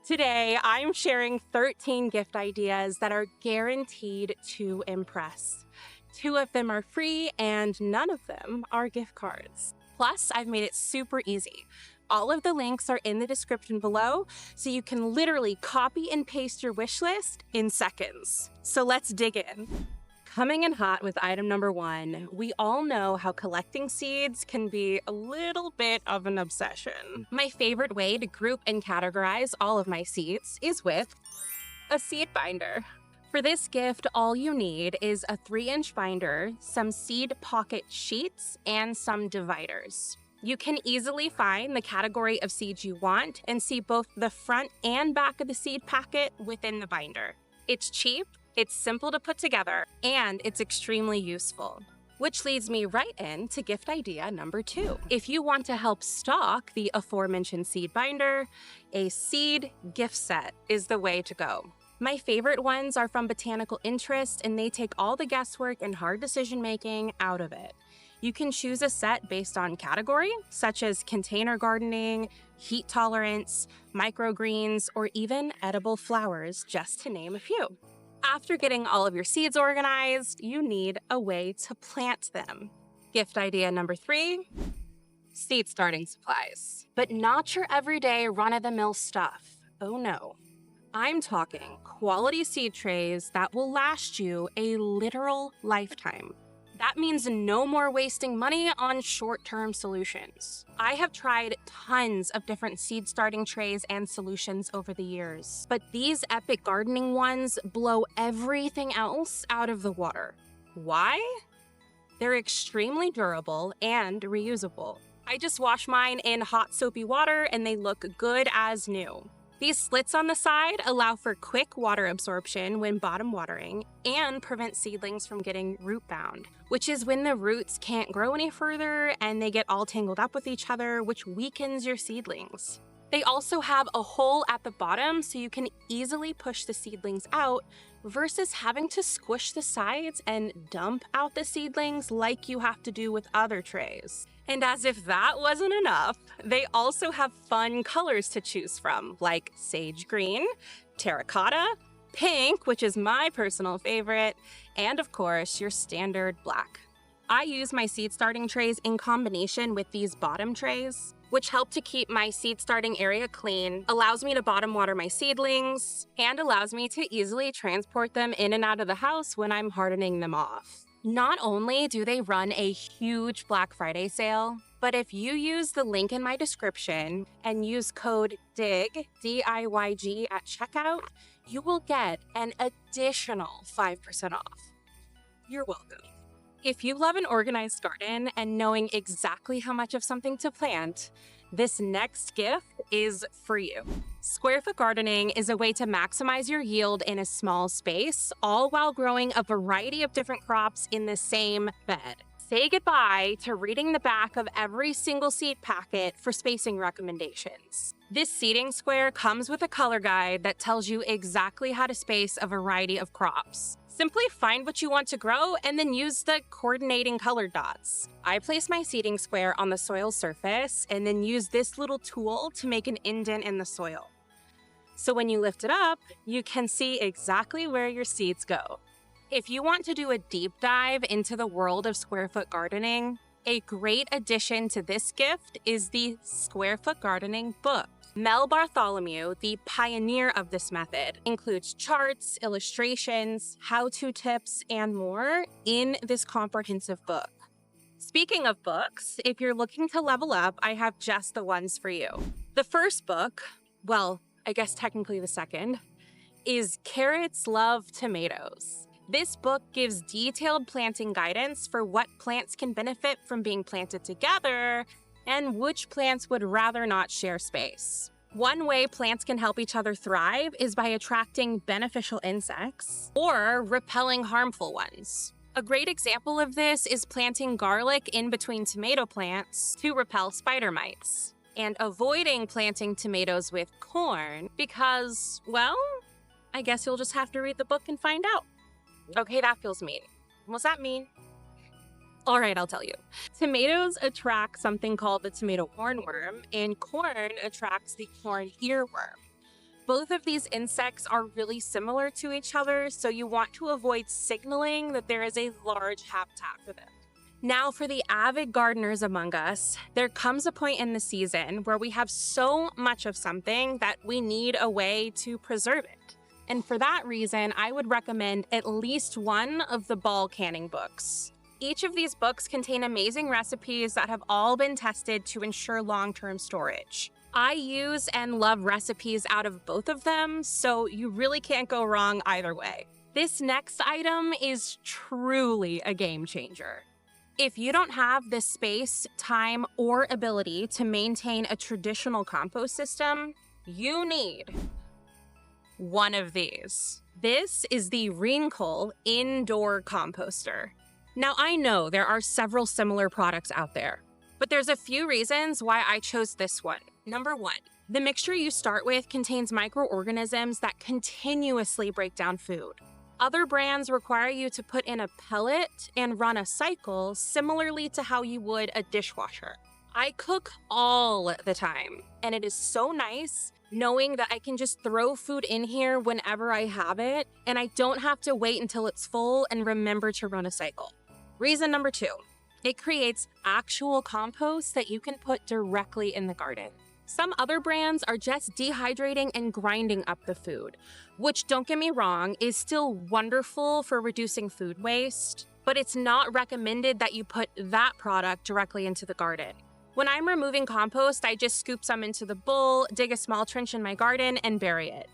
Today, I'm sharing 13 gift ideas that are guaranteed to impress. 2 of them are free and none of them are gift cards. Plus, I've made it super easy. All of the links are in the description below, so you can literally copy and paste your wish list in seconds. So let's dig in. Coming in hot with item number 1, we all know how collecting seeds can be a little bit of an obsession. My favorite way to group and categorize all of my seeds is with a seed binder. For this gift, all you need is a 3-inch binder, some seed pocket sheets, and some dividers. You can easily find the category of seeds you want and see both the front and back of the seed packet within the binder. It's cheap, it's simple to put together, and it's extremely useful. Which leads me right into gift idea number 2. If you want to help stock the aforementioned seed binder, a seed gift set is the way to go. My favorite ones are from Botanical Interest, and they take all the guesswork and hard decision-making out of it. You can choose a set based on category, such as container gardening, heat tolerance, microgreens, or even edible flowers, just to name a few. After getting all of your seeds organized, you need a way to plant them. Gift idea number 3, seed starting supplies. But not your everyday run-of-the-mill stuff. Oh no. I'm talking quality seed trays that will last you a literal lifetime. That means no more wasting money on short-term solutions. I have tried tons of different seed starting trays and solutions over the years, but these epic gardening ones blow everything else out of the water. Why? They're extremely durable and reusable. I just wash mine in hot soapy water and they look good as new. These slits on the side allow for quick water absorption when bottom watering and prevent seedlings from getting root bound, which is when the roots can't grow any further and they get all tangled up with each other, which weakens your seedlings. They also have a hole at the bottom so you can easily push the seedlings out versus having to squish the sides and dump out the seedlings like you have to do with other trays. And as if that wasn't enough, they also have fun colors to choose from, like sage green, terracotta, pink, which is my personal favorite, and of course, your standard black. I use my seed starting trays in combination with these bottom trays, which help to keep my seed starting area clean, allows me to bottom water my seedlings, and allows me to easily transport them in and out of the house when I'm hardening them off. Not only do they run a huge Black Friday sale, but if you use the link in my description and use code DIG, D-I-Y-G, at checkout, you will get an additional 5% off. You're welcome. If you love an organized garden and knowing exactly how much of something to plant, this next gift is for you. Square foot gardening is a way to maximize your yield in a small space, all while growing a variety of different crops in the same bed. Say goodbye to reading the back of every single seed packet for spacing recommendations. This seeding square comes with a color guide that tells you exactly how to space a variety of crops. Simply find what you want to grow and then use the coordinating colored dots. I place my seeding square on the soil surface and then use this little tool to make an indent in the soil. So when you lift it up, you can see exactly where your seeds go. If you want to do a deep dive into the world of square foot gardening, a great addition to this gift is the Square Foot Gardening book. Mel Bartholomew, the pioneer of this method, includes charts, illustrations, how-to tips, and more in this comprehensive book. Speaking of books, if you're looking to level up, I have just the ones for you. The first book, well, I guess technically the second, is Carrots Love Tomatoes. This book gives detailed planting guidance for what plants can benefit from being planted together and which plants would rather not share space. One way plants can help each other thrive is by attracting beneficial insects or repelling harmful ones. A great example of this is planting garlic in between tomato plants to repel spider mites, and avoiding planting tomatoes with corn because, well, I guess you'll just have to read the book and find out. Okay, that feels mean. What's that mean? All right, I'll tell you. Tomatoes attract something called the tomato hornworm, and corn attracts the corn earworm. Both of these insects are really similar to each other, so you want to avoid signaling that there is a large habitat for them. Now, for the avid gardeners among us, there comes a point in the season where we have so much of something that we need a way to preserve it. And for that reason, I would recommend at least one of the ball canning books. Each of these books contain amazing recipes that have all been tested to ensure long-term storage. I use and love recipes out of both of them, so you really can't go wrong either way. This next item is truly a game changer. If you don't have the space, time, or ability to maintain a traditional compost system, you need one of these. This is the Reencle Indoor Composter. Now, I know there are several similar products out there, but there's a few reasons why I chose this one. Number one, the mixture you start with contains microorganisms that continuously break down food. Other brands require you to put in a pellet and run a cycle similarly to how you would a dishwasher. I cook all the time, and it is so nice knowing that I can just throw food in here whenever I have it, and I don't have to wait until it's full and remember to run a cycle. Reason number two, it creates actual compost that you can put directly in the garden. Some other brands are just dehydrating and grinding up the food, which, don't get me wrong, is still wonderful for reducing food waste, but it's not recommended that you put that product directly into the garden. When I'm removing compost, I just scoop some into the bowl, dig a small trench in my garden, and bury it.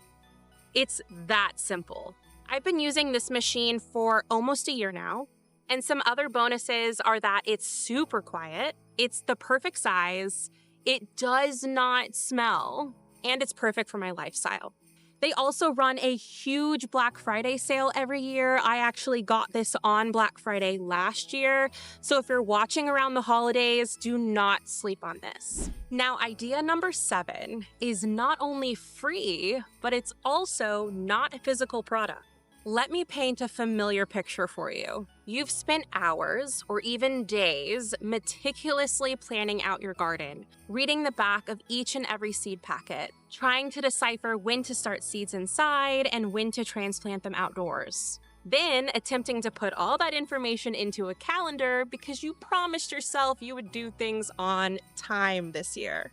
It's that simple. I've been using this machine for almost a year now, and some other bonuses are that it's super quiet, it's the perfect size, it does not smell, and it's perfect for my lifestyle. They also run a huge Black Friday sale every year. I actually got this on Black Friday last year, so if you're watching around the holidays, do not sleep on this. Now, idea number 7 is not only free, but it's also not a physical product. Let me paint a familiar picture for you. You've spent hours or even days meticulously planning out your garden, reading the back of each and every seed packet, trying to decipher when to start seeds inside and when to transplant them outdoors. Then attempting to put all that information into a calendar because you promised yourself you would do things on time this year.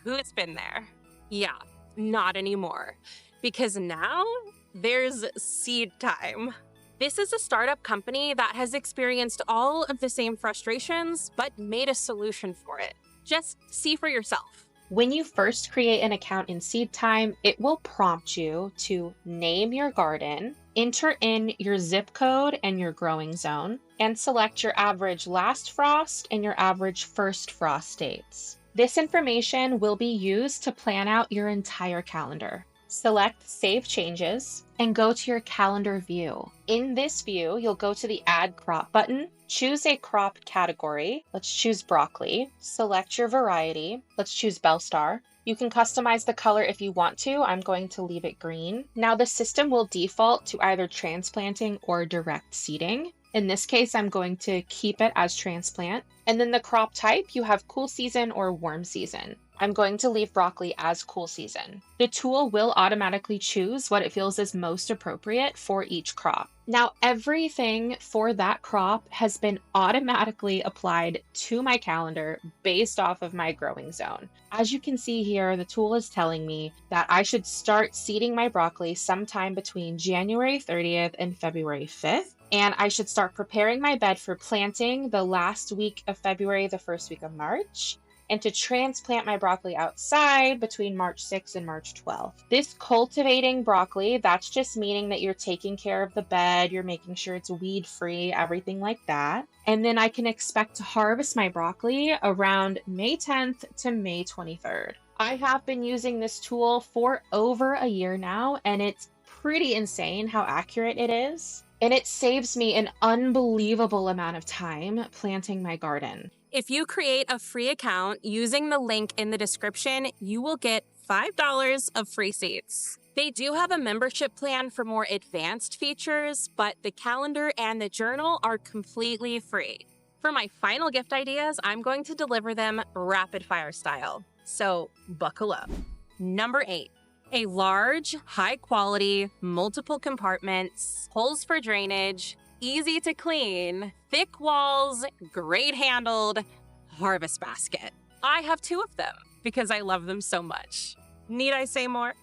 Who's been there? Yeah, not anymore. Because now, there's Seedtime. This is a startup company that has experienced all of the same frustrations, but made a solution for it. Just see for yourself. When you first create an account in Seedtime, it will prompt you to name your garden, enter in your zip code and your growing zone, and select your average last frost and your average first frost dates. This information will be used to plan out your entire calendar. Select Save Changes and go to your calendar view. In this view, you'll go to the Add Crop button, choose a crop category. Let's choose broccoli. Select your variety. Let's choose Bellstar. You can customize the color if you want to. I'm going to leave it green. Now the system will default to either transplanting or direct seeding. In this case, I'm going to keep it as transplant. And then the crop type, you have cool season or warm season. I'm going to leave broccoli as cool season. The tool will automatically choose what it feels is most appropriate for each crop. Now, everything for that crop has been automatically applied to my calendar based off of my growing zone. As you can see here, the tool is telling me that I should start seeding my broccoli sometime between January 30th and February 5th. And I should start preparing my bed for planting the last week of February, the first week of March, and to transplant my broccoli outside between March 6th and March 12th. This cultivating broccoli, that's just meaning that you're taking care of the bed, you're making sure it's weed-free, everything like that. And then I can expect to harvest my broccoli around May 10th to May 23rd. I have been using this tool for over a year now, and it's pretty insane how accurate it is. And it saves me an unbelievable amount of time planting my garden. If you create a free account using the link in the description, you will get $5 of free seeds. They do have a membership plan for more advanced features, but the calendar and the journal are completely free. For my final gift ideas, I'm going to deliver them rapid fire style. So buckle up. Number 8, A large, high quality, multiple compartments, holes for drainage, easy to clean, thick walls, great handled harvest basket. I have 2 of them because I love them so much. Need I say more?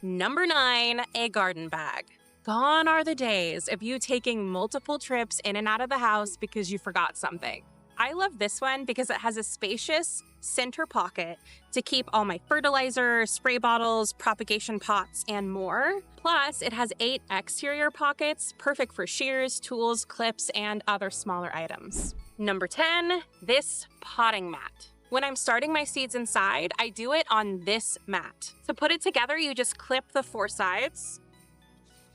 Number 9, a garden bag. Gone are the days of you taking multiple trips in and out of the house because you forgot something. I love this one because it has a spacious center pocket to keep all my fertilizer, spray bottles, propagation pots, and more. Plus, it has 8 exterior pockets, perfect for shears, tools, clips, and other smaller items. Number 10, this potting mat. When I'm starting my seeds inside, I do it on this mat. To put it together, you just clip the 4 sides.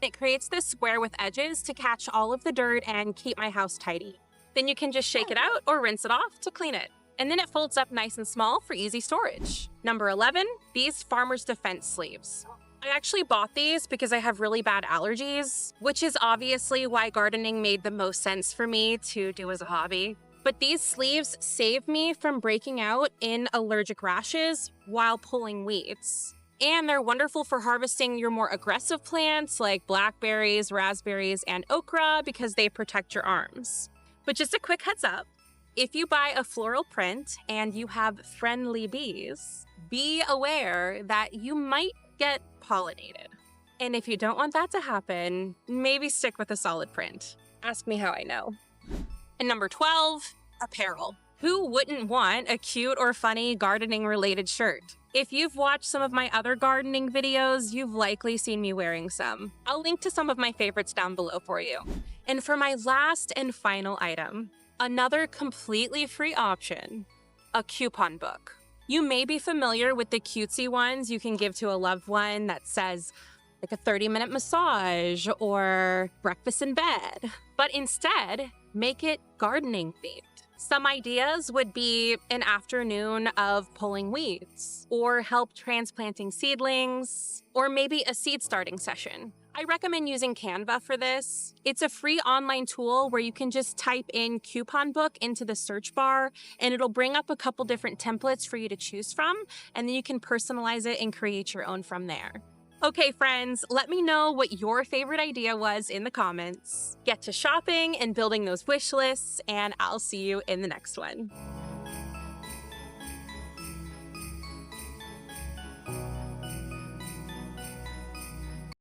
It creates this square with edges to catch all of the dirt and keep my house tidy. Then you can just shake it out or rinse it off to clean it. And then it folds up nice and small for easy storage. Number 11, these Farmer's Defense sleeves. I actually bought these because I have really bad allergies, which is obviously why gardening made the most sense for me to do as a hobby. But these sleeves save me from breaking out in allergic rashes while pulling weeds. And they're wonderful for harvesting your more aggressive plants like blackberries, raspberries, and okra because they protect your arms. But just a quick heads up, if you buy a floral print and you have friendly bees, be aware that you might get pollinated. And if you don't want that to happen, maybe stick with a solid print. Ask me how I know. And number 12, apparel. Who wouldn't want a cute or funny gardening related shirt? If you've watched some of my other gardening videos, you've likely seen me wearing some. I'll link to some of my favorites down below for you. And for my last and final item, another completely free option, a coupon book. You may be familiar with the cutesy ones you can give to a loved one that says like a 30-minute massage or breakfast in bed, but instead make it gardening themed. Some ideas would be an afternoon of pulling weeds, or help transplanting seedlings, or maybe a seed starting session. I recommend using Canva for this. It's a free online tool where you can just type in coupon book into the search bar and it'll bring up a couple different templates for you to choose from, and then you can personalize it and create your own from there. Okay, friends, let me know what your favorite idea was in the comments. Get to shopping and building those wish lists, and I'll see you in the next one.